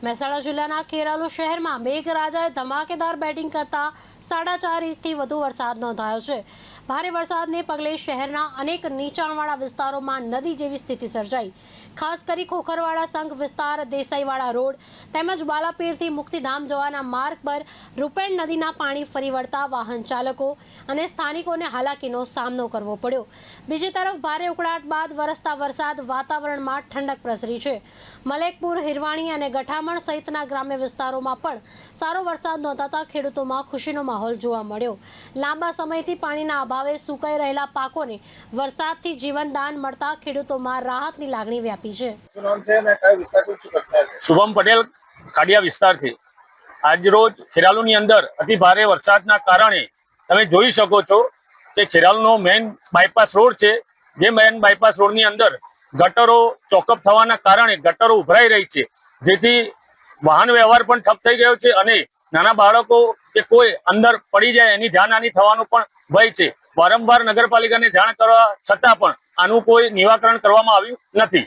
મહેસાણા જિલ્લાના ખેરાલુ શહેરમાં મેઘરાજાએ ધમાકેદાર બેટિંગ કરતા 4.5 ઇંચથી વધુ વરસાદ નોંધાયો છે। ભારે વરસાદને પગલે શહેરના અનેક નીચાણવાળા વિસ્તારોમાં નદી જેવી સ્થિતિ સર્જાઈ। ખાસ કરી ખોખરવાડા સંઘ વિસ્તાર, દેસાઈવાડા રોડ તેમજ બાલાપીરથી મુક્તિધામ જવાના માર્ગ પર રૂપેણ નદીના પાણી ફરી વળતા વાહન ચાલકો અને સ્થાનિકોને હાલાકીનો સામનો કરવો પડ્યો। બીજી તરફ ભારે ઉકળાટ બાદ વરસતા વરસાદ વાતાવરણમાં ઠંડક પ્રસરી છે। મલેકપુર, હિરવાણી અને ગઠામણ સહિતના ગ્રામ્ય વિસ્તારોમાં પણ સારો વરસાદ નોંધાતા ખેડૂતોમાં ખુશીનો માહોલ જોવા મળ્યો। લાંબા સમયથી પાણીના અભાવે સુકાઈ રહેલા પાકોને વરસાદથી જીવનદાન મળતા ખેડૂતોમાં રાહતની લાગણી વ્યાપી છે। શુભમ પટેલ, કાડિયા વિસ્તારથી આજરોજ ખેરાલુની અંદર અતિ ભારે વરસાદના કારણે તમે જોઈ શકો છો કે ખેરાલુનો મેઇન બાયપાસ રોડ છે, જે મેઇન બાયપાસ રોડની અંદર ગટરો ચોકઅપ થવાના કારણે ગટરો ઉભરાઈ રહી છે, જેથી વાહન વ્યવહાર પણ ઠપ થઈ ગયો છે અને નાના બાળકો કે કોઈ અંદર પડી જાય એની જાનહાનિ થવાનો પણ ભય છે। વારંવાર નગરપાલિકાને જાણ કરવા છતાં પણ આનું કોઈ નિરાકરણ કરવામાં આવ્યું નથી।